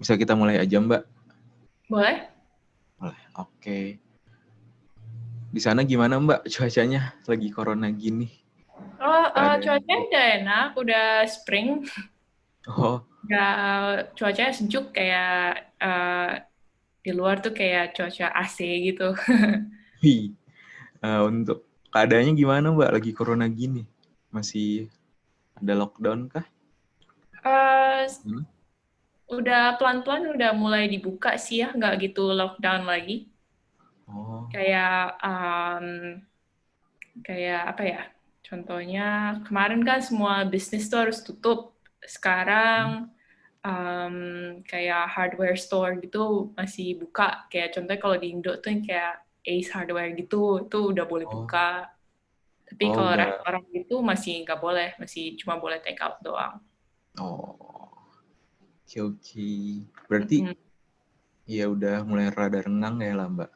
Bisa kita mulai aja, Mbak? Boleh? Boleh. Oke. Di sana gimana, Mbak, cuacanya lagi corona gini? Oh, Keadaannya. cuacanya udah enak, udah spring, Oh, udah cuacanya sejuk kayak di luar tuh kayak cuaca AC gitu. hi. Untuk keadaannya gimana, Mbak, lagi corona gini? Masih ada lockdown kah? Eh, Hmm? udah pelan-pelan udah mulai dibuka sih ya, nggak gitu lockdown lagi. Oh, Kayak apa ya? Contohnya kemarin kan semua bisnis tuh harus tutup. Sekarang kayak hardware store gitu masih buka. Kayak contohnya kalau di Indo tuh yang kayak Ace Hardware gitu, itu udah boleh oh, buka. Tapi oh, kalau udah. restoran gitu masih nggak boleh, masih cuma boleh take out doang. Oh, oke, oke. Berarti Mm-mm. ya udah mulai rada renggang ya lah, Mbak.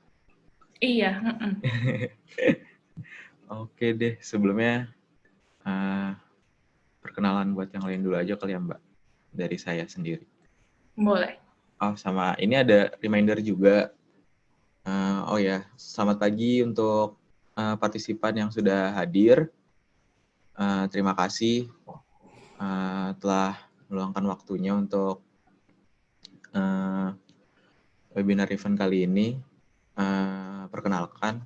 Iya, mm-mm. Oke deh, sebelumnya eh, perkenalan buat yang lain dulu aja kali ya, Mbak. Dari saya sendiri. Boleh. Oh, sama ini ada reminder juga. Oh ya, selamat pagi untuk partisipan yang sudah hadir. Terima kasih telah meluangkan waktunya untuk eh, webinar event kali ini. Perkenalkan.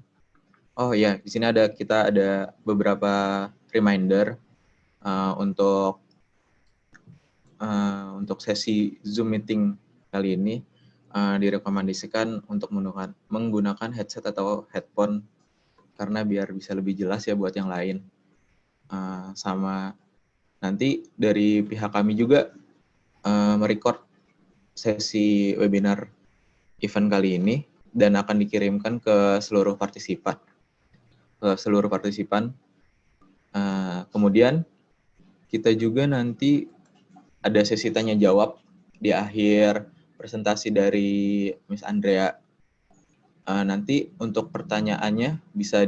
Oh ya, di sini kita ada beberapa reminder untuk sesi Zoom meeting kali ini. Direkomendasikan untuk menggunakan headset atau headphone karena biar bisa lebih jelas ya buat yang lain. Sama nanti dari pihak kami juga merecord sesi webinar event kali ini dan akan dikirimkan ke seluruh partisipan. Kemudian kita juga nanti ada sesi tanya jawab di akhir presentasi dari Miss Andrea. Nanti untuk pertanyaannya bisa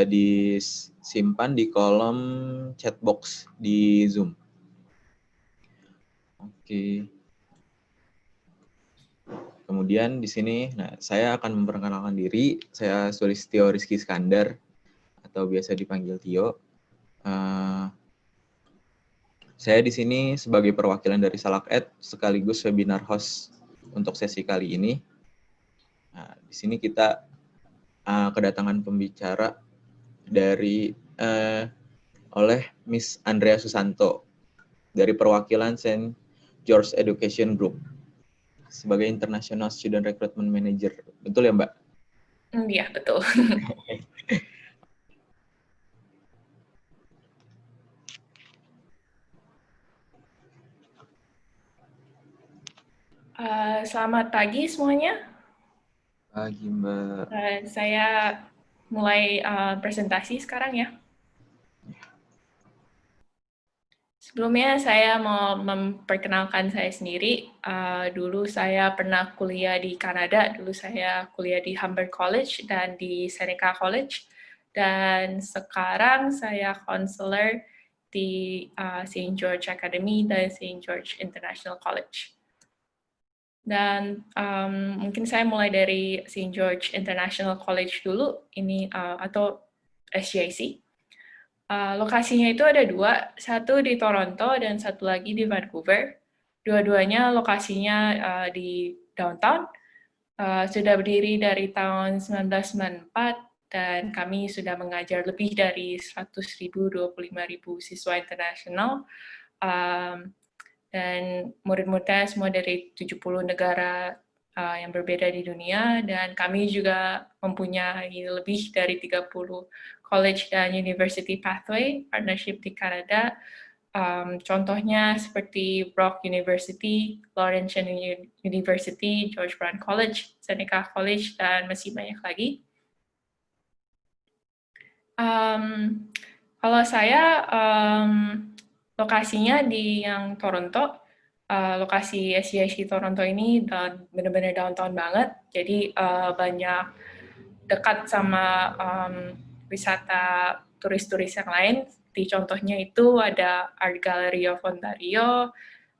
disimpan di kolom chat box di Zoom. Oke. Kemudian di sini, saya akan memperkenalkan diri. Saya Sulistyo Rizky Iskandar atau biasa dipanggil Tio. Saya di sini sebagai perwakilan dari Salak Ed sekaligus webinar host untuk sesi kali ini. Di sini kita kedatangan pembicara oleh Miss Andrea Susanto dari perwakilan St. George Education Group sebagai International Student Recruitment Manager. Betul ya, Mbak? Iya, betul. Selamat pagi semuanya. Pagi, Mbak. Saya mulai presentasi sekarang ya. Sebelumnya saya mau memperkenalkan saya sendiri. Dulu saya pernah kuliah di Kanada. Dulu saya kuliah di Humber College dan di Seneca College. Dan sekarang saya counselor di St. George Academy dan St. George International College. Dan mungkin saya mulai dari St. George International College dulu, ini atau SGIC. Lokasinya itu ada dua, satu di Toronto dan satu lagi di Vancouver. Dua-duanya lokasinya di downtown. Sudah berdiri dari tahun 1994 dan kami sudah mengajar lebih dari 100.000, 25.000 siswa internasional. Dan murid-muridnya semua dari 70 negara yang berbeda di dunia, dan kami juga mempunyai lebih dari 30 college dan university pathway partnership di Kanada. Contohnya seperti Brock University, Laurentian University, George Brown College, Seneca College, dan masih banyak lagi. Kalau saya lokasinya di yang Toronto, lokasi SGIC Toronto ini benar-benar downtown banget, jadi banyak dekat sama wisata turis-turis yang lain. Di contohnya itu ada Art Gallery of Ontario,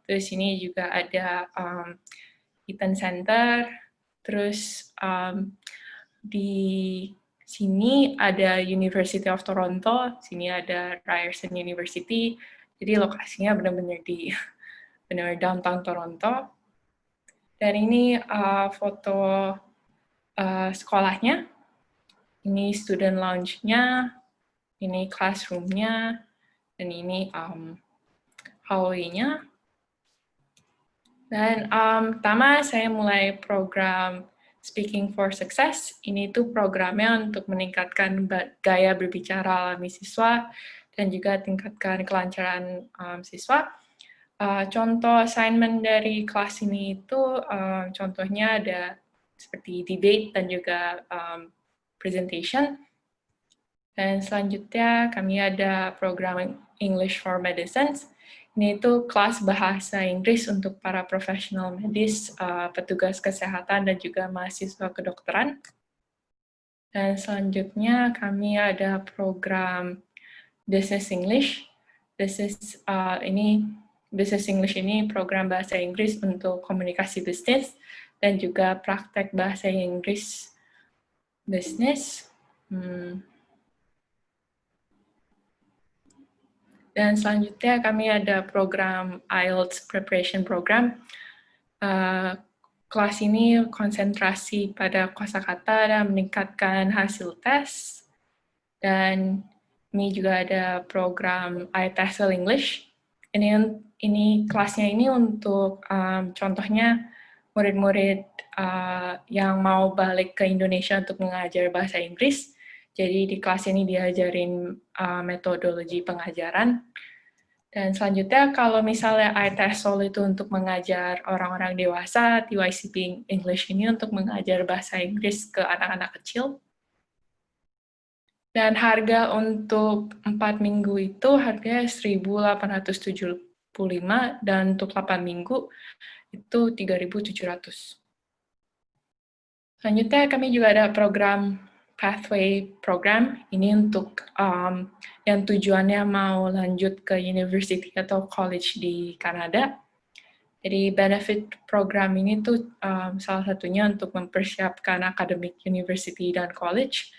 Terus ini juga ada Eaton Center. Terus di sini ada University of Toronto, sini ada Ryerson University. Jadi lokasinya benar-benar di downtown Toronto. Dan ini foto sekolahnya. Ini student lounge-nya, ini classroom-nya, dan ini hallway-nya. Dan pertama saya mulai program Speaking for Success. Ini tuh programnya untuk meningkatkan gaya berbicara alami siswa dan juga tingkatkan kelancaran siswa. Contoh assignment dari kelas ini itu contohnya ada seperti debate dan juga presentation. Dan selanjutnya kami ada program English for Medicines. Ini itu kelas bahasa Inggris untuk para profesional medis, petugas kesehatan, dan juga mahasiswa kedokteran. Dan selanjutnya kami ada program Business English. Business English ini program bahasa Inggris untuk komunikasi bisnis dan juga praktek bahasa Inggris bisnis. Dan selanjutnya kami ada program IELTS Preparation Program. Kelas ini konsentrasi pada kosakata dan meningkatkan hasil tes. Dan ini juga ada program iTESOL English. Ini kelasnya ini untuk contohnya murid-murid yang mau balik ke Indonesia untuk mengajar bahasa Inggris. Jadi di kelas ini diajarin metodologi pengajaran. Dan selanjutnya kalau misalnya iTESOL itu untuk mengajar orang-orang dewasa, TYCP English ini untuk mengajar bahasa Inggris ke anak-anak kecil. Dan harga untuk 4 minggu itu harganya 1.875 dan untuk 8 minggu itu 3.700. Selanjutnya kami juga ada program Pathway Program. Ini untuk yang tujuannya mau lanjut ke university atau college di Kanada. Jadi benefit program ini tuh salah satunya untuk mempersiapkan academic university dan college.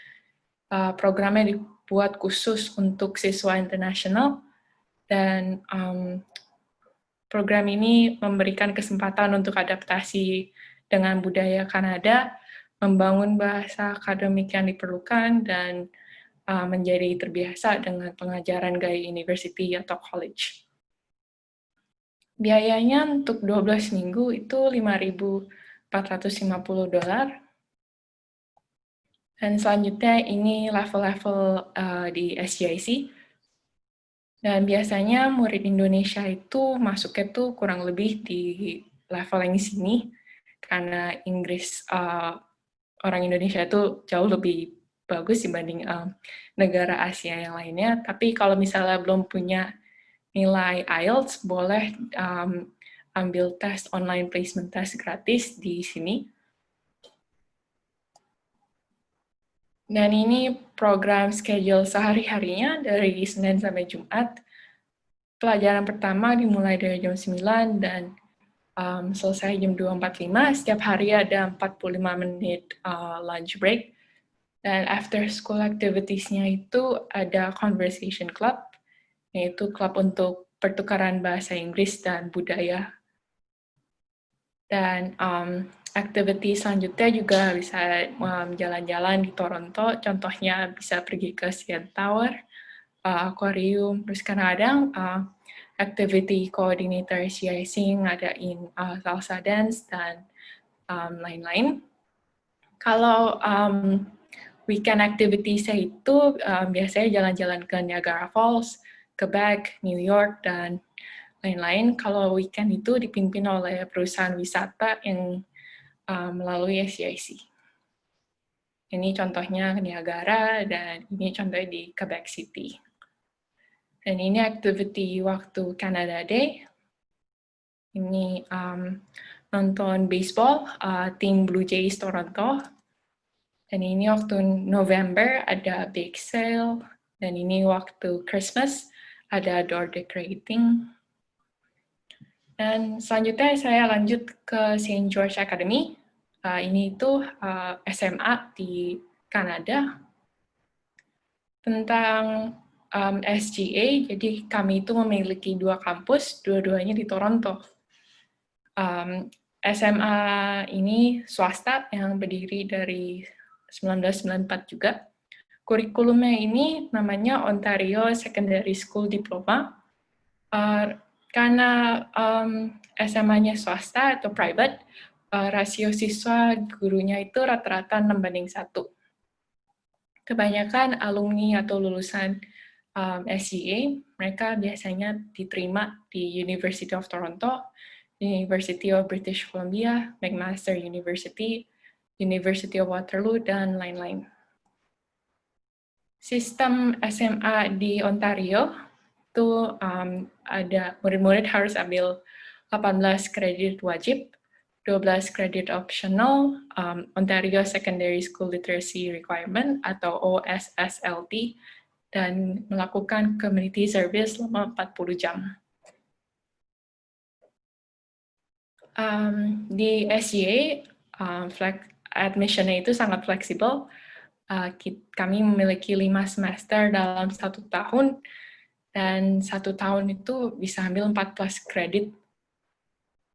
Programnya dibuat khusus untuk siswa internasional dan program ini memberikan kesempatan untuk adaptasi dengan budaya Kanada, membangun bahasa akademik yang diperlukan, dan menjadi terbiasa dengan pengajaran gaya university atau college. Biayanya untuk 12 minggu itu $5.450. Dan selanjutnya ini level-level di SGIC. Dan biasanya murid Indonesia itu masuknya tuh kurang lebih di level yang di sini, karena Inggris orang Indonesia itu jauh lebih bagus dibanding negara Asia yang lainnya. Tapi kalau misalnya belum punya nilai IELTS, boleh ambil tes online placement test gratis di sini. Dan ini program schedule sehari-harinya dari Senin sampai Jumat. Pelajaran pertama dimulai dari jam 9 dan selesai jam 2.45. Setiap hari ada 45 menit lunch break. Dan after school activities-nya itu ada conversation club, yaitu klub untuk pertukaran bahasa Inggris dan budaya. Dan activity selanjutnya juga bisa jalan-jalan di Toronto, contohnya bisa pergi ke CN Tower, aquarium, terus kadang-kadang activity coordinator CIC ngadain salsa dance dan lain-lain. Kalau weekend activities-nya itu biasanya jalan-jalan ke Niagara Falls, Quebec, New York, dan lain-lain. Kalau weekend itu dipimpin oleh perusahaan wisata yang melalui SCIC. Ini contohnya Niagara, dan ini contohnya di Quebec City. Dan ini activity waktu Canada Day. Ini nonton baseball, tim Blue Jays Toronto. Dan ini waktu November ada bake sale, dan ini waktu Christmas ada door decorating. Dan selanjutnya saya lanjut ke St. George Academy. Ini itu SMA di Kanada. Tentang SGA, jadi kami itu memiliki 2 kampus, dua-duanya di Toronto. SMA ini swasta yang berdiri dari 1994 juga. Kurikulumnya ini namanya Ontario Secondary School Diploma. Karena SMA-nya swasta atau private, rasio siswa gurunya itu rata-rata 6:1. Kebanyakan alumni atau lulusan SGA, mereka biasanya diterima di University of Toronto, University of British Columbia, McMaster University, University of Waterloo, dan lain-lain. Sistem SMA di Ontario itu ada murid-murid harus ambil 18 kredit wajib, 12 kredit optional, Ontario Secondary School Literacy Requirement atau OSSLT, dan melakukan community service selama 40 jam. Di SGA, admission-nya itu sangat fleksibel. Kami memiliki 5 semester dalam 1 tahun, dan 1 tahun itu bisa ambil 14 kredit.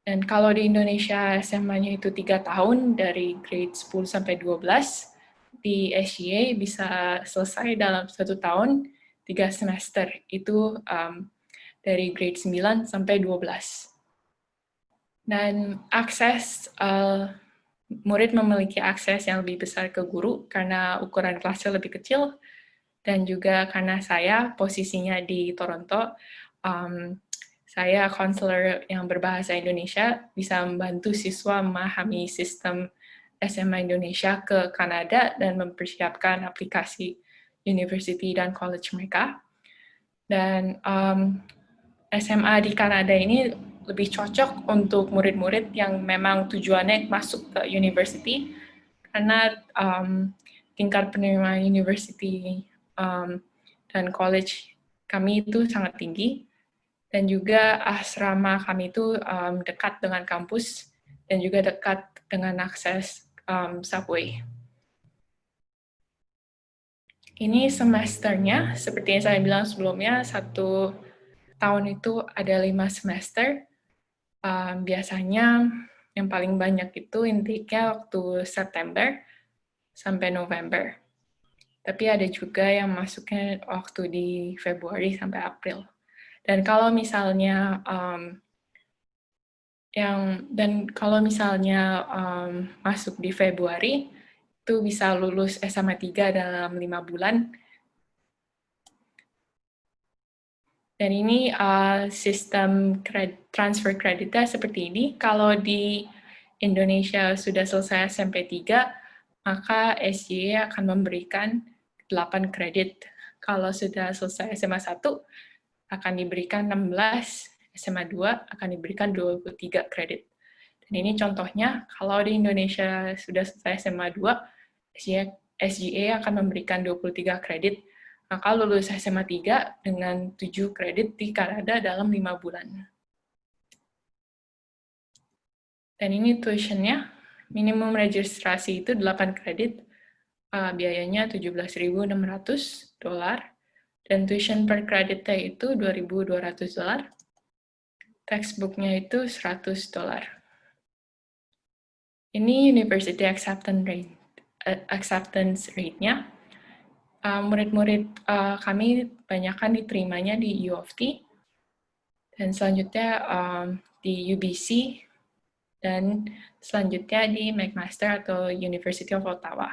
Dan kalau di Indonesia SMA-nya itu 3 tahun, dari grade 10 sampai 12, di SGA bisa selesai dalam 1 tahun, 3 semester. Itu dari grade 9 sampai 12. Dan murid memiliki akses yang lebih besar ke guru karena ukuran kelasnya lebih kecil, dan juga karena saya posisinya di Toronto, saya konselor yang berbahasa Indonesia, bisa membantu siswa memahami sistem SMA Indonesia ke Kanada dan mempersiapkan aplikasi university dan college mereka. Dan SMA di Kanada ini lebih cocok untuk murid-murid yang memang tujuannya masuk ke university, karena tingkat penerimaan university dan college kami itu sangat tinggi, dan juga asrama kami itu dekat dengan kampus dan juga dekat dengan akses subway. Ini semesternya, seperti yang saya bilang sebelumnya, 1 tahun itu ada 5 semester. Biasanya yang paling banyak itu intake-nya waktu September sampai November. Tapi ada juga yang masuknya waktu di Februari sampai April. Dan kalau misalnya masuk di Februari, itu bisa lulus SMA 3 dalam 5 bulan. Dan ini sistem transfer kreditnya seperti ini. Kalau di Indonesia sudah selesai SMP 3, maka SGA akan memberikan 8 kredit. Kalau sudah selesai SMA 1, akan diberikan 16, SMA 2 akan diberikan 23 kredit. Dan ini contohnya, kalau di Indonesia sudah selesai SMA 2, SGA akan memberikan 23 kredit, maka lulus SMA 3 dengan 7 kredit di Kanada dalam 5 bulan. Dan ini tuition-nya, minimum registrasi itu 8 kredit, biayanya $17.600, dan tuition per kreditnya itu $2.200, textbook-nya itu $100. Ini university acceptance rate-nya. Murid-murid kami banyakkan diterimanya di U of T, dan selanjutnya di UBC, dan selanjutnya di McMaster atau University of Ottawa.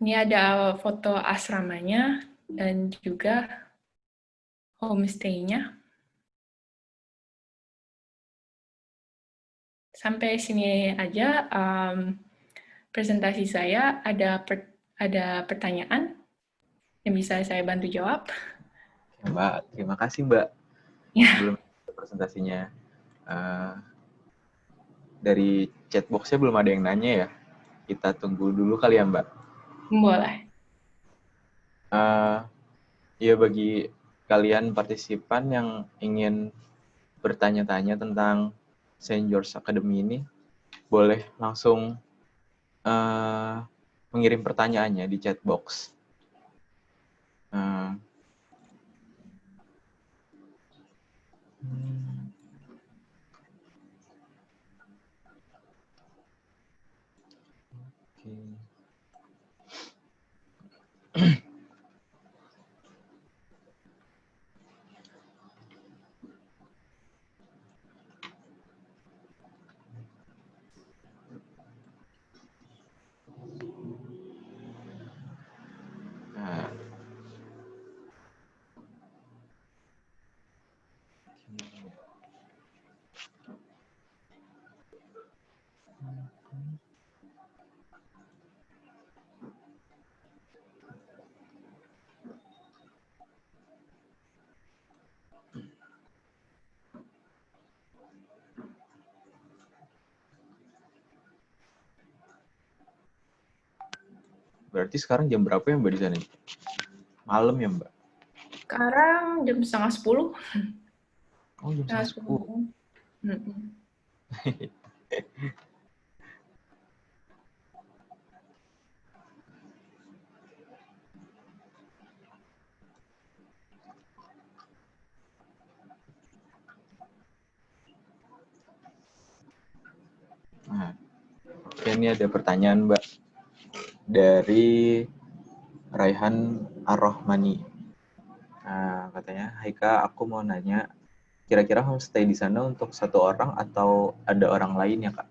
Ini ada foto asramanya dan juga homestay-nya. Sampai sini aja presentasi saya. Ada pertanyaan yang bisa saya bantu jawab? Mbak, terima kasih Mbak. Ya. Sebelum presentasinya, dari chatbox-nya belum ada yang nanya ya. Kita tunggu dulu kali ya Mbak. Boleh. Ya, bagi kalian partisipan yang ingin bertanya-tanya tentang Saint George Academy ini, boleh langsung mengirim pertanyaannya di chat box. Nah, berarti sekarang jam berapa ya Mbak di sana? Malam ya Mbak? Sekarang jam 9:30. Oh, jam 9:30. Nah, oke, ini ada pertanyaan Mbak dari Raihan Ar-Rahmani. Nah, katanya, "Hai Kak, aku mau nanya, kira-kira homestay di sana untuk satu orang atau ada orang lain ya Kak?"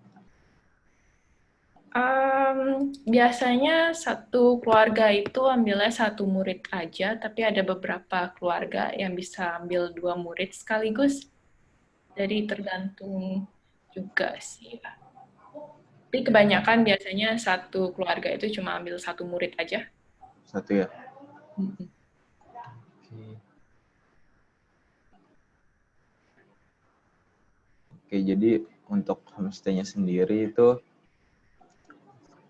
Biasanya satu keluarga itu ambilnya satu murid aja, tapi ada beberapa keluarga yang bisa ambil 2 murid sekaligus. Jadi tergantung juga sih. Tapi kebanyakan biasanya satu keluarga itu cuma ambil satu murid aja. Satu ya? Mm-mm. Oke, jadi untuk homestay-nya sendiri itu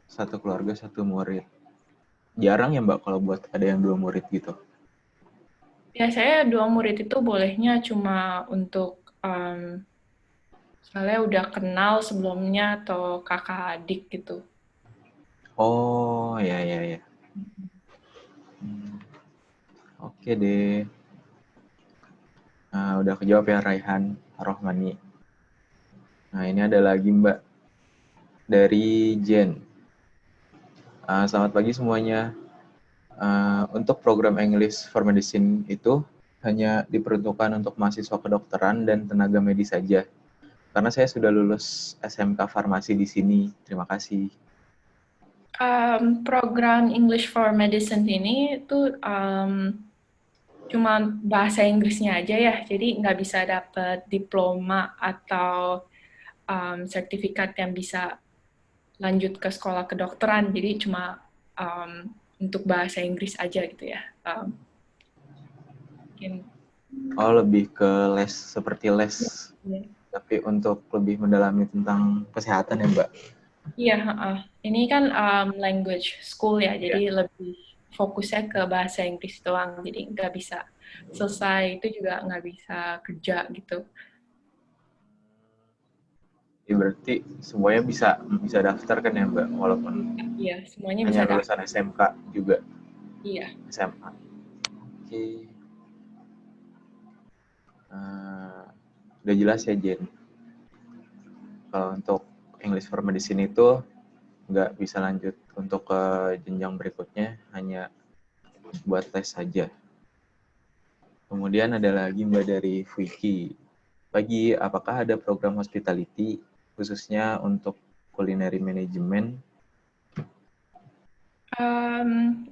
satu keluarga satu murid. Jarang ya Mbak kalau buat ada yang 2 murid gitu? Biasanya 2 murid itu bolehnya cuma untuk misalnya udah kenal sebelumnya atau kakak adik gitu. Oh, ya. Oke deh. Nah, udah kejawab ya Raihan Rohmani. Nah, ini ada lagi Mbak dari Jen. Selamat pagi semuanya. Untuk program English for Medicine itu hanya diperuntukkan untuk mahasiswa kedokteran dan tenaga medis saja. Karena saya sudah lulus SMK Farmasi di sini. Terima kasih. Program English for Medicine ini tuh cuma bahasa Inggrisnya aja ya, jadi nggak bisa dapat diploma atau sertifikat yang bisa lanjut ke sekolah kedokteran, jadi cuma untuk bahasa Inggris aja gitu ya. Mungkin. Oh, lebih ke les, seperti les. Ya. Tapi untuk lebih mendalami tentang kesehatan ya Mbak? Iya, ini kan language school ya, Iya. jadi lebih fokusnya ke bahasa Inggris doang, jadi nggak bisa selesai itu juga nggak bisa kerja gitu. Ya, berarti semuanya bisa daftar kan ya Mbak, walaupun Iya, semuanya bisa hanya daftar. lulusan SMK juga. Iya. SMA. Oke. Udah jelas ya Jen. Kalau untuk English for Medicine itu nggak bisa lanjut untuk ke jenjang berikutnya, hanya buat tes saja. Kemudian ada lagi Mbak dari Vicky. Pagi, apakah ada program hospitality khususnya untuk culinary management?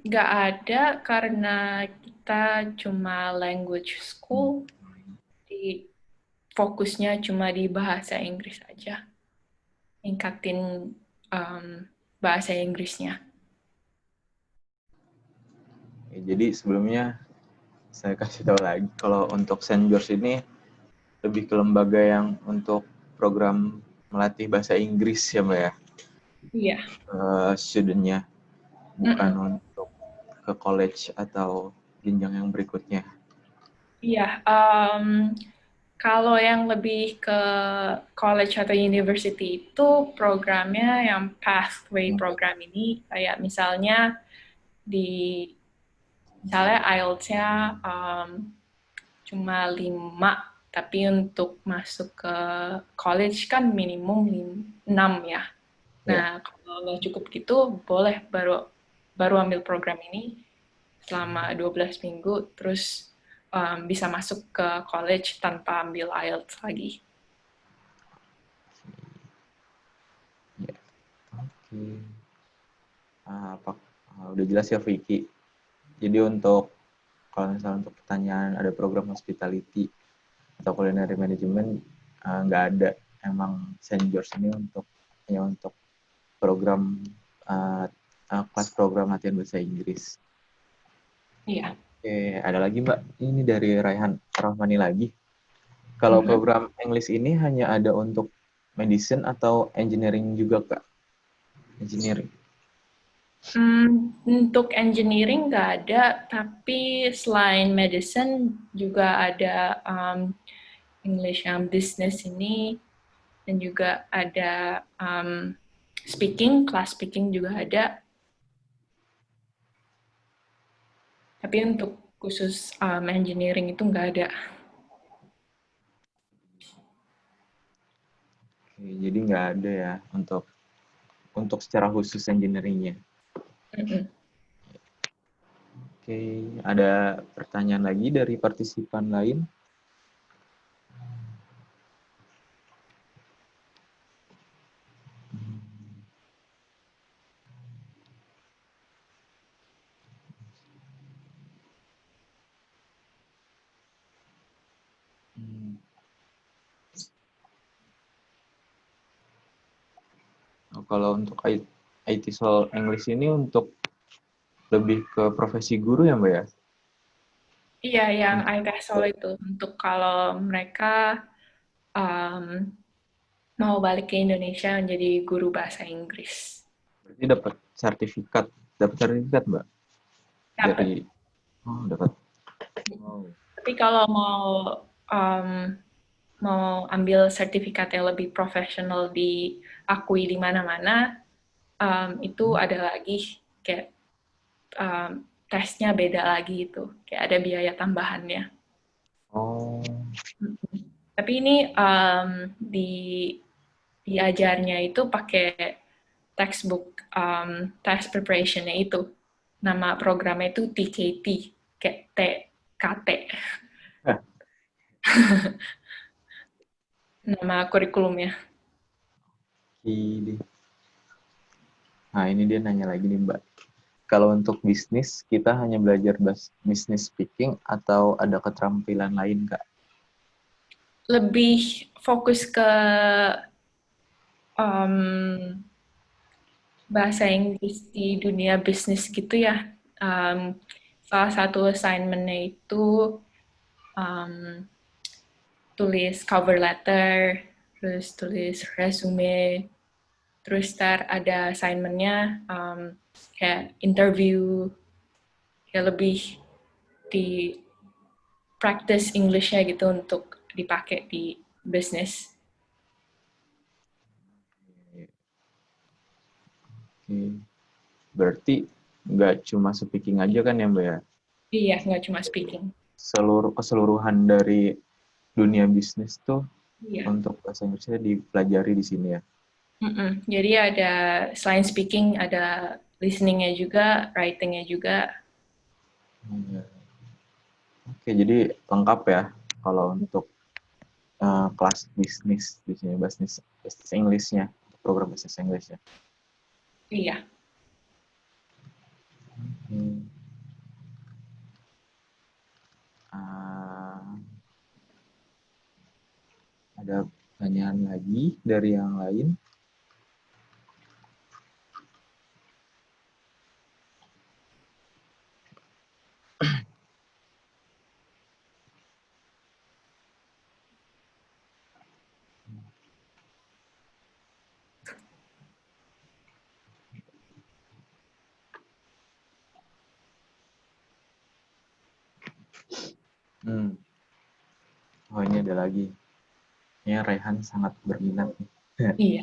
Nggak ada karena kita cuma language school, di fokusnya cuma di bahasa Inggris aja, ningkatin bahasa Inggrisnya. Ya, jadi sebelumnya saya kasih tahu lagi, kalau untuk Saint George ini lebih ke lembaga yang untuk program melatih bahasa Inggris ya Mbak ya? Iya. Studentnya, bukan untuk ke college atau jenjang yang berikutnya? Iya, kalau yang lebih ke college atau university itu programnya yang pathway program ini kayak misalnya misalnya IELTS-nya cuma 5, tapi untuk masuk ke college kan minimum 6 ya. Ya. Nah, kalau nggak cukup gitu, boleh baru ambil program ini selama 12 minggu, terus bisa masuk ke college tanpa ambil IELTS lagi. Ya. Oke. Udah jelas ya Vicky. Jadi kalau misalnya untuk pertanyaan ada program hospitality atau culinary management, nggak ada. Emang Saint George ini untuk program kelas program latihan bahasa Inggris. Iya. Oke, ada lagi Mbak. Ini dari Raihan Rahmani lagi. Kalau program English ini hanya ada untuk medicine atau engineering juga Kak? Engineering. Untuk engineering nggak ada, tapi selain medicine juga ada English yang business ini, dan juga ada speaking, kelas speaking juga ada. Tapi untuk khusus engineering itu nggak ada. Oke, jadi nggak ada ya untuk secara khusus engineering-nya. Oke, ada pertanyaan lagi dari partisipan lain? Kalau untuk IT Soul English ini untuk lebih ke profesi guru ya Mbak ya? Iya, yang ITESOL itu untuk kalau mereka mau balik ke Indonesia menjadi guru bahasa Inggris. Berarti dapat sertifikat Mbak Dapat. dari dapat. Wow. Tapi kalau mau ambil sertifikat yang lebih profesional diakui di mana-mana, itu ada lagi kayak tesnya beda lagi itu, kayak ada biaya tambahannya. Oh, Tapi ini diajarnya itu pakai textbook test preparationnya itu. Nama programnya itu TKT, kayak TKT. Nama kurikulumnya. ini. Nah, ini dia nanya lagi nih Mbak. Kalau untuk bisnis, kita hanya belajar business speaking atau ada keterampilan lain Kak? Lebih fokus ke um, bahasa Inggris di dunia bisnis gitu ya. Salah satu assignment-nya itu um, tulis cover letter, terus tulis resume, terus ada assignment-nya kayak interview, kayak lebih di practice English-nya gitu untuk dipakai di bisnis. Oke. Berarti nggak cuma speaking aja kan ya Mbak ya? Iya, nggak cuma speaking. Keseluruhan dari dunia bisnis tuh Iya. untuk bahasa Inggrisnya dipelajari di sini ya. Jadi ada selain speaking, ada listening-nya juga, writing-nya juga. Oke, jadi lengkap ya kalau untuk kelas bisnis di sini, bisnis English-nya, program bisnis English-nya. Iya. Hmm. Uh, ada pertanyaan lagi dari yang lain? Hmm. Oh, ini ada lagi. Ya, Raihan sangat berminat nih. Iya.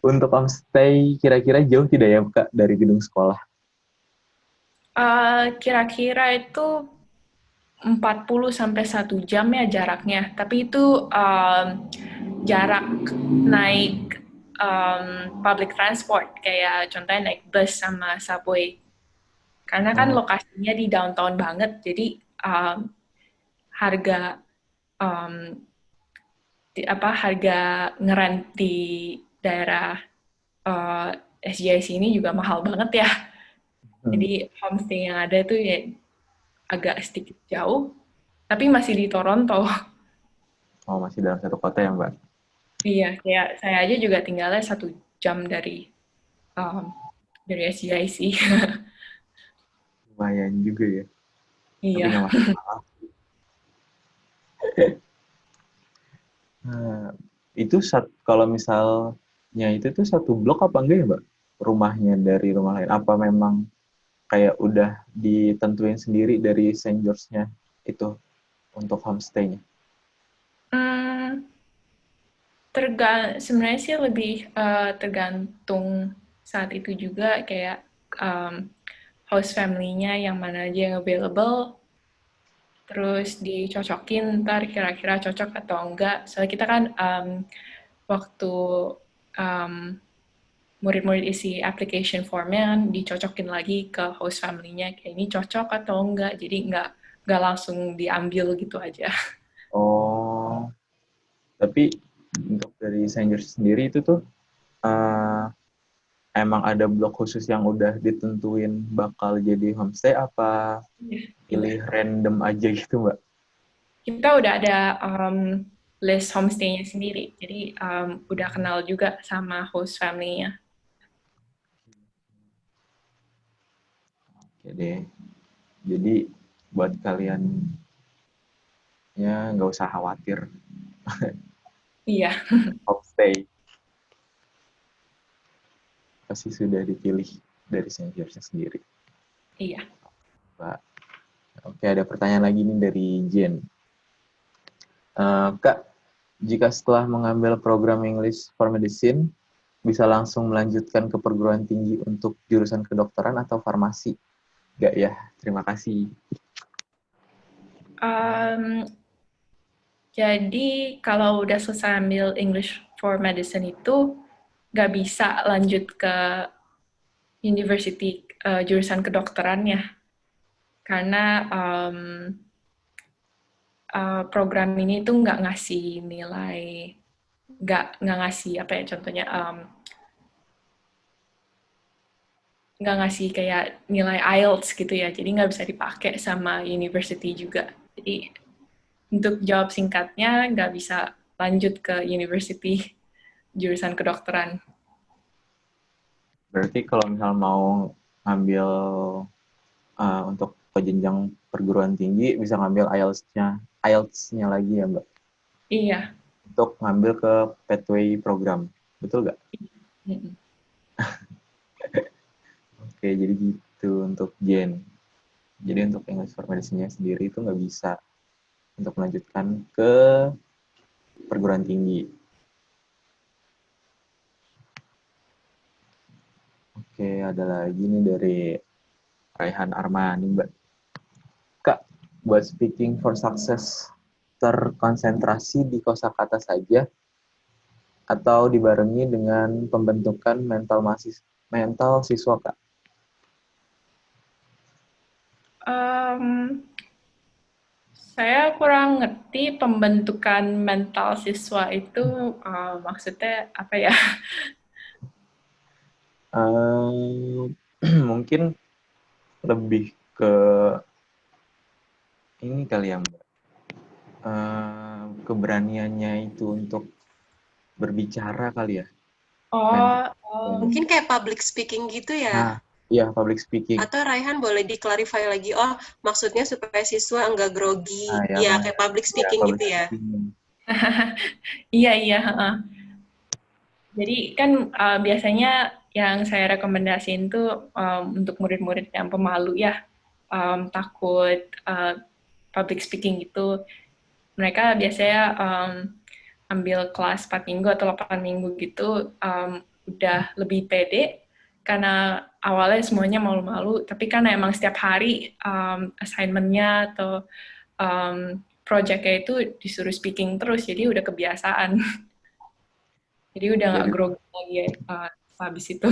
Untuk homestay kira-kira jauh tidak ya Kak dari gedung sekolah? Kira-kira itu 40 sampai 1 jam ya jaraknya. Tapi itu jarak naik public transport, kayak contohnya naik bus sama subway. Karena kan Oh, lokasinya di downtown banget, jadi harga um, harga ngerent di daerah SJIC ini juga mahal banget ya. hmm. Jadi homestay yang ada tuh ya agak sedikit jauh, tapi masih di Toronto. Oh, masih dalam satu kota ya Mbak? Iya, kayak saya aja juga tinggalnya 1 jam um, dari SJIC. Lumayan juga ya. Tapi Iya. nggak masalah. Nah, itu kalau misalnya itu tuh satu blok apa enggak ya Mbak? Rumahnya dari rumah lain? Apa memang kayak udah ditentuin sendiri dari Saint George-nya itu untuk homestay-nya? Hmm, sebenarnya sih lebih tergantung saat itu juga, kayak um, host family-nya yang mana aja yang available, terus dicocokin ntar kira-kira cocok atau enggak. Soalnya kita kan waktu um, murid-murid isi application formnya kan dicocokin lagi ke host family-nya, kayak ini cocok atau enggak, jadi nggak langsung diambil gitu aja. Oh, tapi untuk dari Saint George sendiri itu tuh eh, emang ada blok khusus yang udah ditentuin bakal jadi homestay apa Iya. pilih random aja gitu Mbak? Kita udah ada list homestay-nya sendiri, jadi udah kenal juga sama host family-nya. Oke deh. Jadi buat kalian ya nggak usah khawatir Iya, homestay pasti sudah dipilih dari Saint George sendiri. iya. Mbak. Oke, ada pertanyaan lagi nih dari Jen. Kak, jika setelah mengambil program English for Medicine, bisa langsung melanjutkan ke perguruan tinggi untuk jurusan kedokteran atau farmasi? Enggak ya, terima kasih. Um, jadi kalau udah selesai ambil English for Medicine itu nggak bisa lanjut ke university jurusan kedokterannya, karena program ini tuh nggak ngasih nilai, nggak ngasih apa ya contohnya, nggak ngasih kayak nilai IELTS gitu ya, jadi nggak bisa dipakai sama university juga. Jadi untuk jawab singkatnya, nggak bisa lanjut ke university jurusan kedokteran. Berarti kalau misal mau ngambil untuk ke jenjang perguruan tinggi, bisa ngambil IELTS-nya lagi ya Mbak? Iya. Untuk ngambil ke pathway program. Betul nggak? Mm-mm. Oke, jadi gitu untuk Jen. Jadi untuk English for Medicine-nya sendiri itu nggak bisa untuk melanjutkan ke perguruan tinggi. Oke, ada lagi nih dari Raihan Armani, Mbak. Kak, buat speaking for success terkonsentrasi di kosakata saja atau dibarengi dengan pembentukan mental siswa, Kak? Um, saya kurang ngerti pembentukan mental siswa itu maksudnya apa ya? Um, mungkin lebih ke ini kali ya, Mbak. Keberaniannya itu untuk berbicara kali ya. Mental. Oh, Mungkin kayak public speaking gitu ya? Nah, iya public speaking. Atau Raihan boleh di-clarify lagi, oh maksudnya supaya siswa enggak grogi. Nah, ya, Ya, kayak public ya speaking public gitu ya? speaking. iya iya. Jadi kan biasanya yang saya rekomendasiin tuh untuk murid-murid yang pemalu ya, takut public speaking gitu. Mereka biasanya ambil kelas 4 minggu atau 8 minggu gitu, udah lebih pede, karena awalnya semuanya malu-malu, tapi karena emang setiap hari assignment-nya atau project-nya itu disuruh speaking terus, jadi udah kebiasaan. Jadi udah nggak Dari grogi lagi ya habis itu.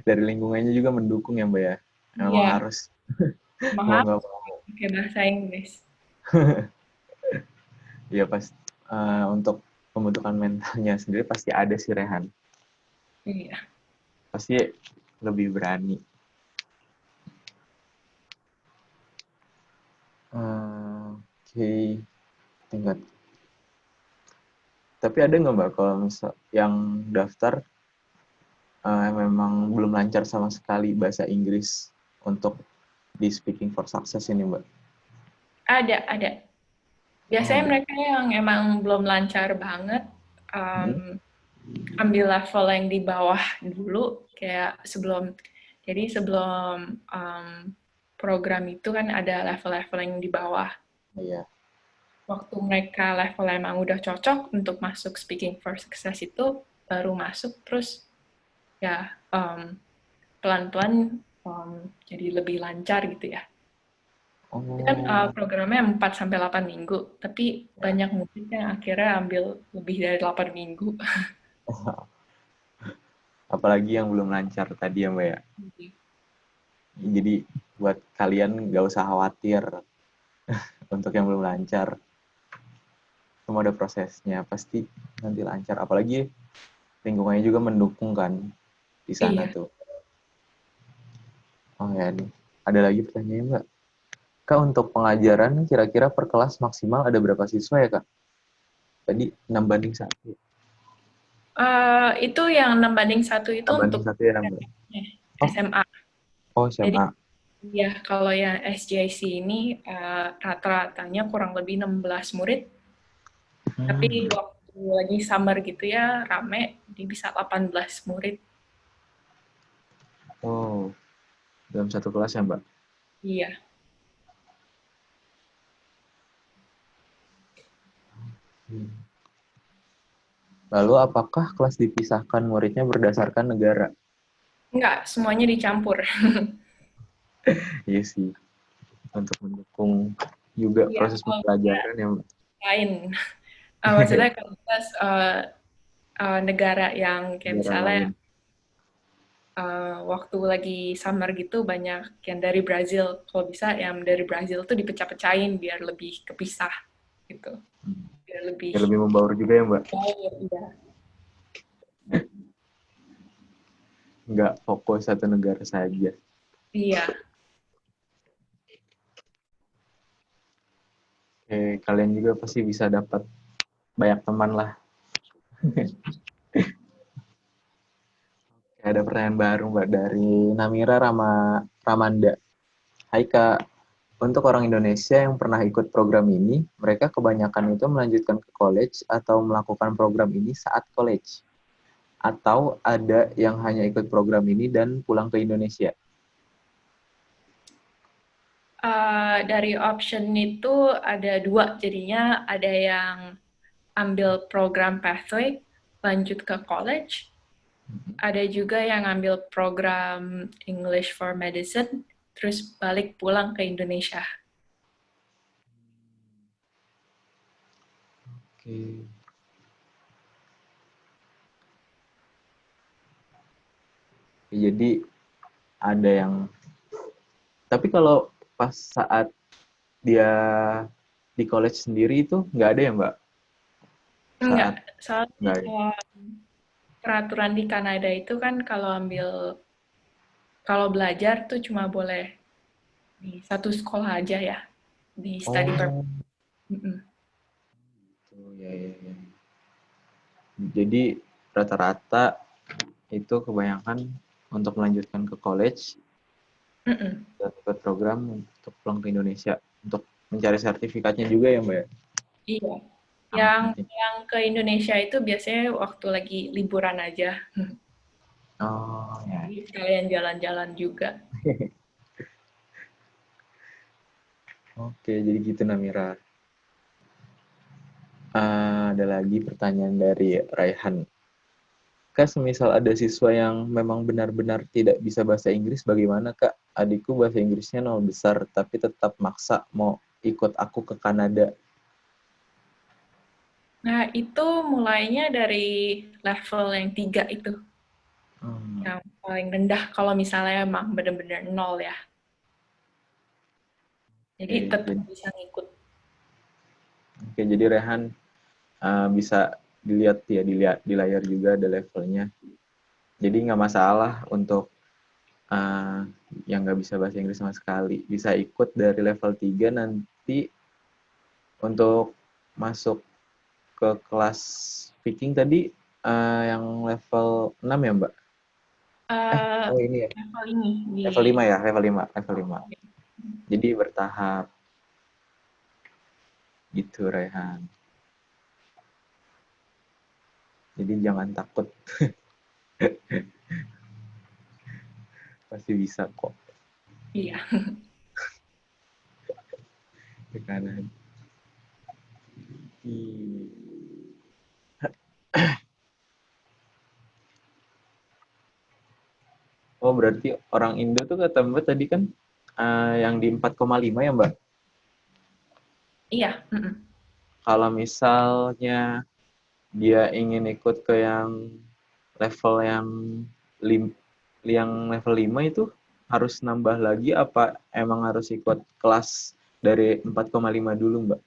dari lingkungannya juga mendukung ya Mbak ya. Memang Iya, harus mau mahal nggak mau. pakai bahasa Inggris. Ya pas untuk pembentukan mentalnya sendiri pasti ada sih Rehan. Iya. Pasti lebih berani. Oke, tingkat. Tapi ada nggak Mbak kalau misal yang daftar memang belum lancar sama sekali bahasa Inggris untuk di Speaking for Success ini Mbak? Ada. Oh, Biasanya ada. mereka yang emang belum lancar banget, ambil level yang di bawah dulu, kayak sebelum program itu kan ada level-level yang di bawah. Iya. Waktu mereka level emang udah cocok untuk masuk Speaking for Success itu, baru masuk, terus ya pelan-pelan jadi lebih lancar gitu ya. Itu kan Oh, programnya 4-8 minggu, tapi ya. banyak murid yang akhirnya ambil lebih dari 8 minggu. Apalagi yang belum lancar tadi ya Mbak ya. Jadi buat kalian nggak usah khawatir untuk yang belum lancar. Semua ada prosesnya, pasti nanti lancar. Apalagi lingkungannya juga mendukung kan di sana Iya. tuh. Oh ya nih, ada lagi pertanyaan Mbak. Kak, untuk pengajaran kira-kira per kelas maksimal ada berapa siswa ya Kak? Tadi 6:1. Itu yang 6:1 itu 6:1 untuk ya Mbak? Oh, SMA. oh Jadi SMA. ya kalau yang SJC ini rata-ratanya kurang lebih 16 murid, tapi Hmm. waktu lagi summer gitu ya rame, jadi bisa 18 murid. Oh, dalam satu kelas ya Mbak? Iya. Lalu apakah kelas dipisahkan muridnya berdasarkan negara? Enggak, semuanya dicampur. Iya sih, untuk mendukung juga Iya, proses kalau pembelajaran yang lain. Maksudnya kalau pas negara yang kayak negara misalnya lain. waktu lagi summer gitu banyak yang dari Brazil. Kalau bisa yang dari Brazil tuh dipecah-pecahin biar lebih kepisah gitu. Biar lebih Ya, lebih membaur juga ya Mbak? baik. Iya. Nggak fokus satu negara saja. Iya. Kalian juga pasti bisa dapat banyak teman lah. Ada pertanyaan baru Mbak dari Namira Ramanda. Hai Kak, untuk orang Indonesia yang pernah ikut program ini, mereka kebanyakan itu melanjutkan ke college atau melakukan program ini saat college? Atau ada yang hanya ikut program ini dan pulang ke Indonesia? Dari option itu ada dua, jadinya ada yang ambil program pathway lanjut ke college, ada juga yang ambil program English for Medicine terus balik pulang ke Indonesia. Oke. Jadi ada yang, tapi kalau pas saat dia di college sendiri itu nggak ada ya Mbak? Enggak, Saat soalnya nggak ada. peraturan di Kanada itu kan kalau belajar tuh cuma boleh di satu sekolah aja ya, di study permit. Oh, ya, ya, ya. Jadi rata-rata itu kebanyakan untuk melanjutkan ke college dan ikut program untuk pulang ke Indonesia untuk mencari sertifikatnya juga ya Mbak ya? Iya, Sangat yang penting. yang ke Indonesia itu biasanya waktu lagi liburan aja. Oh ya. Jadi sekalian jalan-jalan juga. Oke, jadi gitu Namira. Ada lagi pertanyaan dari Raihan. Kak, semisal ada siswa yang memang benar-benar tidak bisa bahasa Inggris, bagaimana Kak? Adikku bahasa Inggrisnya nol besar, tapi tetap maksa mau ikut aku ke Kanada. Nah, itu mulainya dari level yang 3 itu, yang paling rendah kalau misalnya emang benar-benar nol ya. Jadi Oke, tetap jadi, bisa ngikut. oke, jadi Rehan bisa dilihat ya di layar juga ada levelnya. Jadi nggak masalah untuk uh, yang nggak bisa bahasa Inggris sama sekali. Bisa ikut dari level 3 nanti untuk masuk ke kelas speaking tadi yang level 6 ya Mbak? Uh, Oh ini ya. level ini di Level 5 ya, level 5. Jadi bertahap gitu Rehan. Jadi jangan takut, pasti bisa kok. iya. Ke kanan. Oh berarti orang Indo tuh kata Mbak tadi kan yang di 4,5 ya Mbak? Iya, Kalau misalnya dia ingin ikut ke yang level lim, yang level 5 itu harus nambah lagi apa emang harus ikut kelas dari 4,5 dulu Mbak?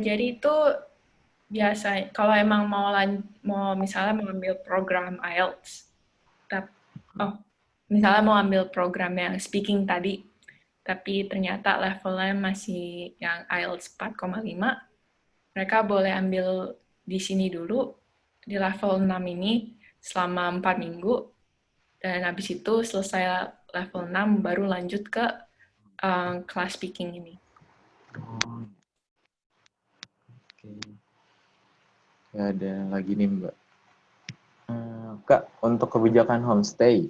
Jadi itu biasa kalau emang mau misalnya mau ambil program IELTS, oh misalnya mau ambil program yang speaking tadi, tapi ternyata levelnya masih yang IELTS 4,5, mereka boleh ambil di sini dulu, di level 6 ini, selama 4 minggu, dan habis itu selesai level 6, baru lanjut ke kelas speaking ini. Oh, oke. Ya ada lagi nih Mbak. Kak, untuk kebijakan homestay,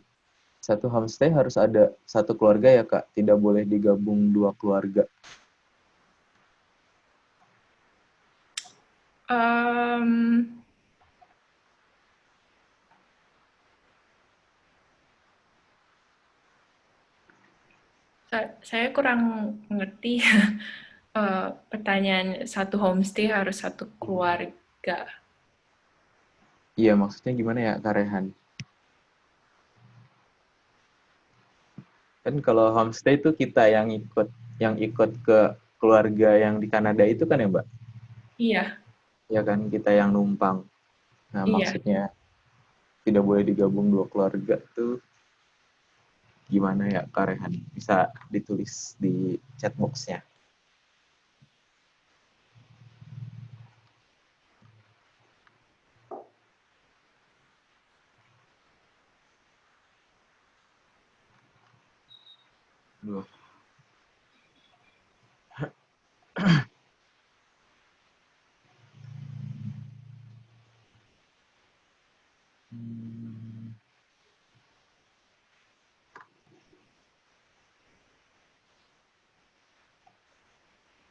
satu homestay harus ada satu keluarga ya Kak? Tidak boleh digabung dua keluarga. Um, saya kurang mengerti pertanyaan satu homestay harus satu keluarga. Iya, maksudnya gimana ya Kak Rehan? Kan kalau homestay itu kita yang ikut ke keluarga yang di Kanada itu kan ya Mbak? Iya, Ya kan kita yang numpang. Nah, iya. maksudnya tidak boleh digabung dua keluarga tuh gimana ya Kak Rehan? Bisa ditulis di chat box-nya. Duh. Hmm.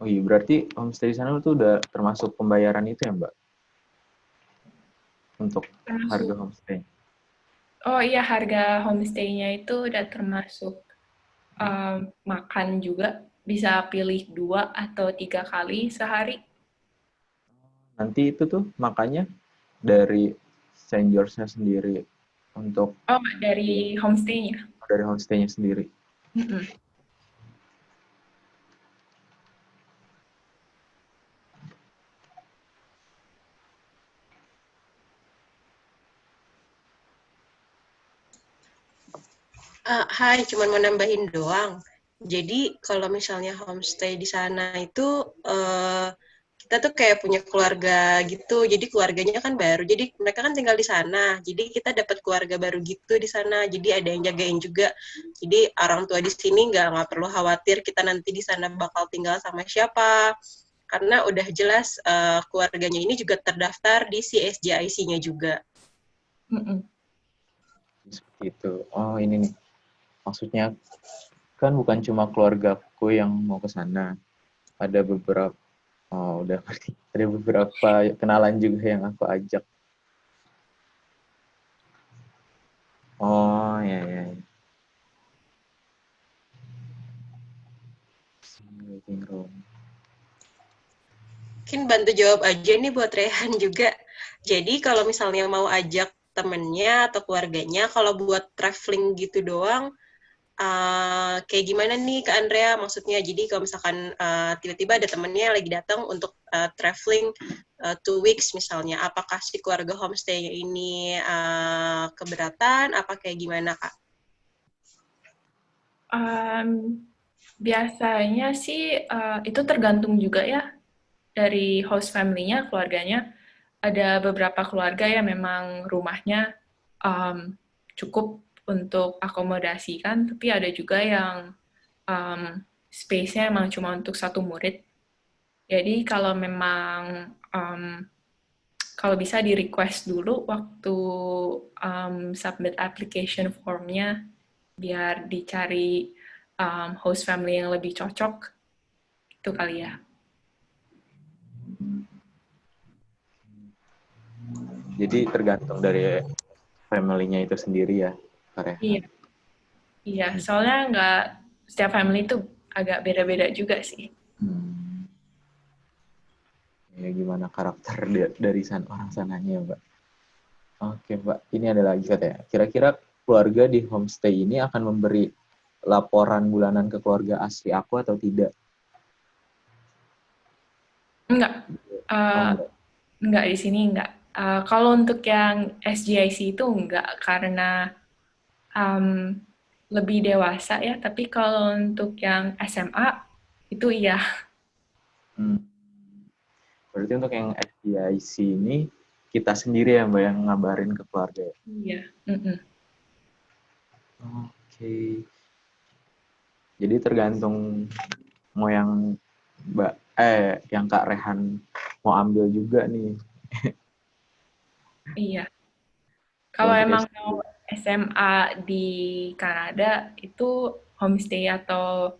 Oh iya, berarti homestay di sana tuh udah termasuk pembayaran itu ya Mbak? Untuk harga Termasuk, homestay. oh iya harga homestay-nya itu udah termasuk makan juga. Bisa pilih 2 atau 3 kali sehari. Nanti itu tuh makanya dari Saint George-nya sendiri untuk Oh, dari homestay-nya. dari homestay-nya sendiri. Mm-mm. Hai, cuman mau nambahin doang. Jadi kalau misalnya homestay di sana itu kita tuh kayak punya keluarga gitu. Jadi keluarganya kan baru. Jadi mereka kan tinggal di sana. Jadi kita dapat keluarga baru gitu di sana. Jadi ada yang jagain juga. Jadi orang tua di sini nggak perlu khawatir kita nanti di sana bakal tinggal sama siapa. Karena udah jelas keluarganya ini juga terdaftar di CSJIC-nya juga. Mm-mm. Seperti itu. Oh, ini nih. Maksudnya kan bukan cuma keluargaku yang mau ke sana. Ada beberapa, oh udah ngerti. Ada beberapa kenalan juga yang aku ajak. Oh ya ya. Waiting room. Mungkin bantu jawab aja nih buat Rehan juga. Jadi kalau misalnya mau ajak temennya atau keluarganya, kalau buat traveling gitu doang, kayak gimana nih Kak Andrea? Maksudnya jadi kalau misalkan tiba-tiba ada temennya yang lagi datang untuk traveling 2 weeks misalnya, apakah si keluarga homestay ini keberatan? Apa kayak gimana Kak? Biasanya sih itu tergantung juga ya dari host family-nya, keluarganya. Ada beberapa keluarga yang memang rumahnya cukup untuk akomodasi kan, tapi ada juga yang space-nya emang cuma untuk satu murid. Jadi kalau memang kalau bisa di request dulu waktu submit application form-nya biar dicari host family yang lebih cocok, itu kali ya. Jadi tergantung dari family-nya itu sendiri ya, Kak Rehan. Iya, soalnya nggak setiap family itu agak beda-beda juga sih. Ya gimana karakter dari orang sananya, Mbak. Oke, Mbak. Ini ada lagi katanya. Kira-kira keluarga di homestay ini akan memberi laporan bulanan ke keluarga asli aku atau tidak? Enggak. Enggak. Enggak, di sini enggak. Kalau untuk yang SGIC itu enggak, karena lebih dewasa ya, tapi kalau untuk yang SMA itu iya. Berarti untuk yang SDIC ini kita sendiri ya Mbak yang ngabarin ke keluarga. Iya. Oke. Jadi tergantung mau yang yang Kak Rehan mau ambil juga nih. Iya. Kalau emang mau SMA di Kanada itu homestay atau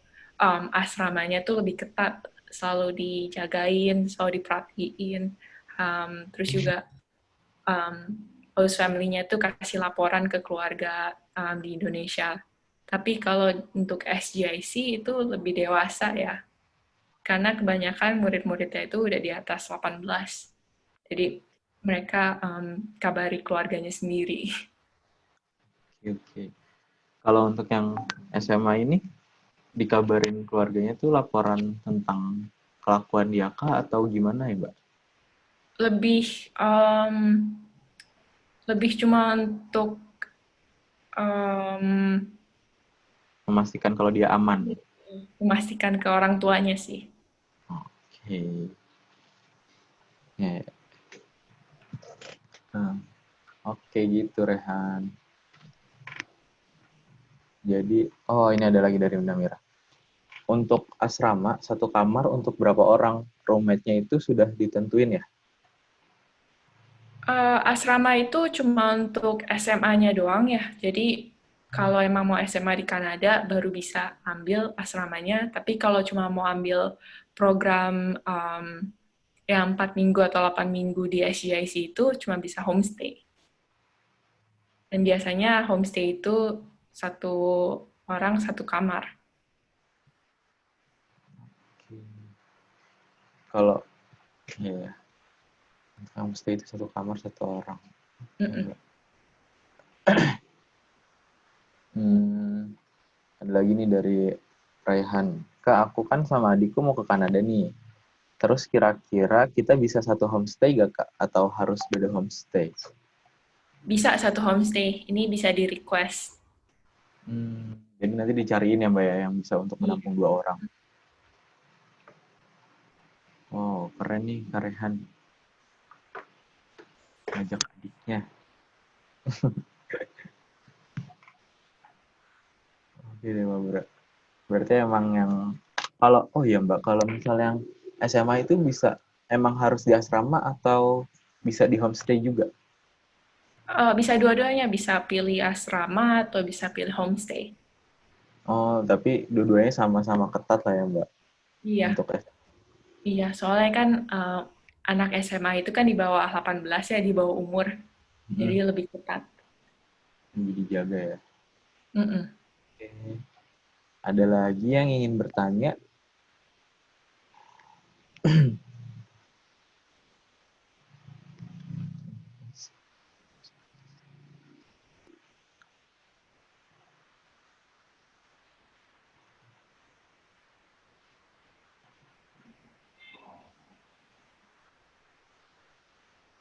asramanya tuh lebih ketat, selalu dijagain, selalu diperhatiin. Terus juga host family-nya tuh kasih laporan ke keluarga di Indonesia. Tapi kalau untuk SGIC itu lebih dewasa ya, karena kebanyakan murid-muridnya itu udah di atas 18. Jadi mereka kabari keluarganya sendiri. Oke. Kalau untuk yang SMA ini dikabarin keluarganya tuh laporan tentang kelakuan dia kah atau gimana ya, Mbak? Lebih cuma untuk Memastikan kalau dia aman. memastikan ke orang tuanya sih. Oke. Ya. Oke gitu Rehan. Jadi, ini ada lagi dari Bunda Mira. Untuk asrama, satu kamar untuk berapa orang? Roommate-nya itu sudah ditentuin ya? Asrama itu cuma untuk SMA-nya doang ya. Jadi kalau emang mau SMA di Kanada baru bisa ambil asramanya. Tapi kalau cuma mau ambil program yang 4 minggu atau 8 minggu di SGIC itu cuma bisa homestay. Dan biasanya homestay itu satu orang satu kamar. Kalau homestay itu satu kamar satu orang. Ada lagi nih dari Raihan. Kak, aku kan sama adikku mau ke Kanada nih. Terus kira-kira kita bisa satu homestay gak, Kak? Atau harus beda homestay? Bisa satu homestay. Ini bisa di-request. Jadi nanti dicariin ya, Mbak ya, yang bisa untuk menampung 2 orang. Wow, keren nih Kak Rehan. Ngajak adiknya. Oke deh, Mbak. Berarti emang yang Mbak, kalau misalnya yang SMA itu bisa emang harus di asrama atau bisa di homestay juga? Bisa dua-duanya, bisa pilih asrama atau bisa pilih homestay. Oh, tapi dua-duanya sama-sama ketat lah ya, Mbak, Iya, untuk iya. Soalnya kan anak SMA itu kan di bawah 18 ya, di bawah umur. Jadi mm, lebih ketat. lebih dijaga ya. Mm-mm. Oke. Ada lagi yang ingin bertanya?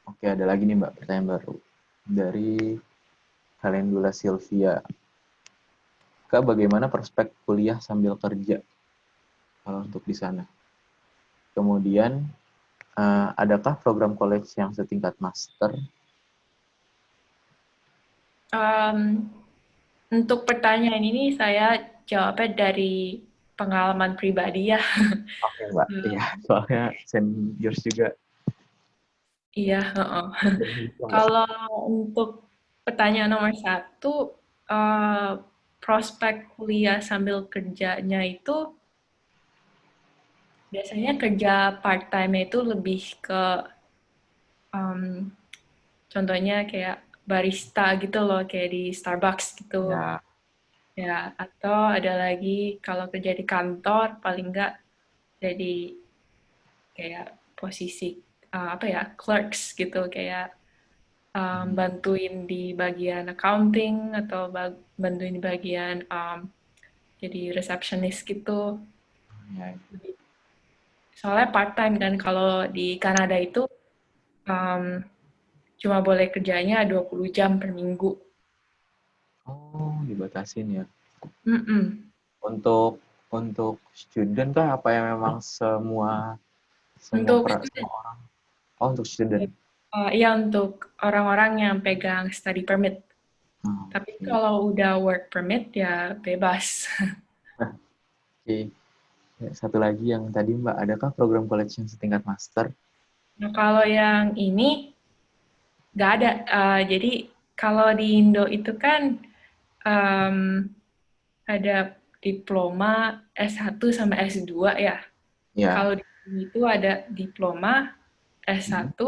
Oke, ada lagi nih Mbak, pertanyaan baru. Dari Kalendula Sylvia. Kak, bagaimana prospek kuliah sambil kerja kalau untuk di sana? Kemudian, adakah program college yang setingkat master? Um, untuk pertanyaan ini saya jawabnya dari pengalaman pribadi ya. Oke, Mbak. Iya, soalnya seniors juga. Iya, heeh. Mbak. Kalau untuk pertanyaan nomor satu, prospek kuliah sambil kerjanya itu biasanya kerja part time itu lebih ke um, contohnya kayak barista gitu loh, kayak di Starbucks gitu. Ya, Ya, atau ada lagi kalau kerja di kantor paling enggak jadi kayak posisi apa ya, clerks gitu, kayak bantuin di bagian accounting atau bantuin di bagian jadi receptionist gitu. ya. Soalnya part time kan kalau di Kanada itu um, cuma boleh kerjanya 20 jam per minggu. Oh, dibatasin ya. Mm-mm. Untuk student kah apa yang memang semua semua Untuk semua student, orang? Oh, untuk student. iya untuk orang-orang yang pegang study permit. Oh, Tapi oke. kalau udah work permit ya bebas. Oke. Ya, satu lagi yang tadi Mbak, adakah program college yang setingkat master? Nah, kalau yang ini nggak ada. Jadi kalau di Indo itu kan em, ada diploma S1 sama S2 ya. Ya. Kalau di sini itu ada diploma Hmm. S1,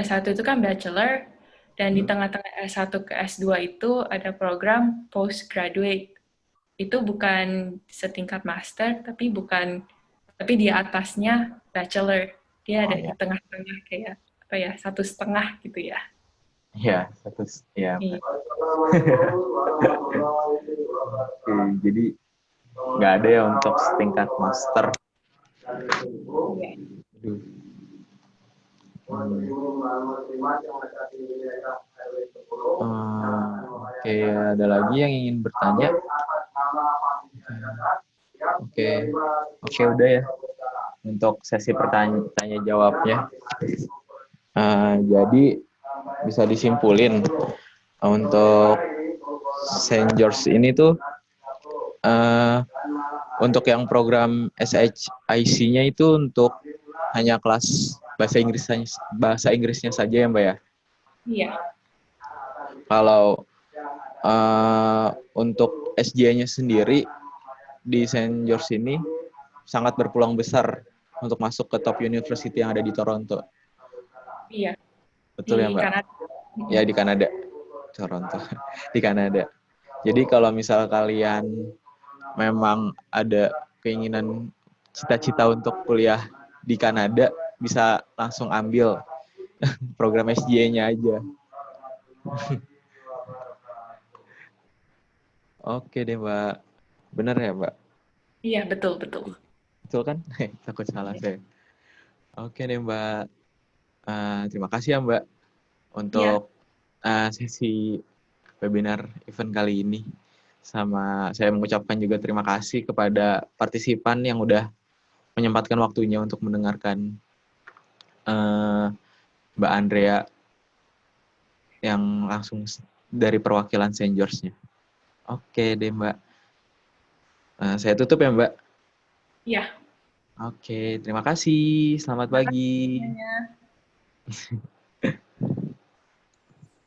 S1 itu kan bachelor, dan di Hmm. tengah-tengah S1 ke S2 itu ada program postgraduate. Itu bukan setingkat master, tapi di atasnya bachelor. Dia Oh ada di ya. tengah-tengah kayak apa ya, 1,5 gitu ya. Ya, satu ya. Iya. Oke, jadi nggak ada ya untuk setingkat master. Iya. Aduh. Oke, ada lagi yang ingin bertanya? Oke, oke udah ya untuk sesi tanya jawabnya. Jadi bisa disimpulin untuk Saint George ini tuh untuk yang program SHIC-nya itu untuk hanya kelas bahasa Inggrisnya saja ya Mbak ya. Iya. Kalau untuk SJ-nya sendiri di Saint George ini sangat berpeluang besar untuk masuk ke top university yang ada di Toronto. Iya. Di Betul ya Mbak? Kanada. Ya di Kanada. Toronto. Di Kanada. Jadi kalau misal kalian memang ada keinginan cita-cita untuk kuliah di Kanada, bisa langsung ambil program SJ-nya aja. Oke deh Mbak. Bener ya Mbak? Iya, betul, betul. Betul kan? Takut salah saya. Oke deh Mbak. Terima kasih ya Mbak Iya. untuk sesi webinar event kali ini. Sama saya mengucapkan juga terima kasih kepada partisipan yang udah menyempatkan waktunya untuk mendengarkan Mbak Andrea yang langsung dari perwakilan Saint George-nya. Oke deh Mbak. Saya tutup ya Mbak. Iya. Oke, terima kasih. Selamat Terima kasih pagi. semuanya.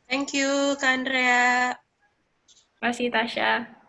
Thank you, Kak Andrea. Terima kasih, Tasya.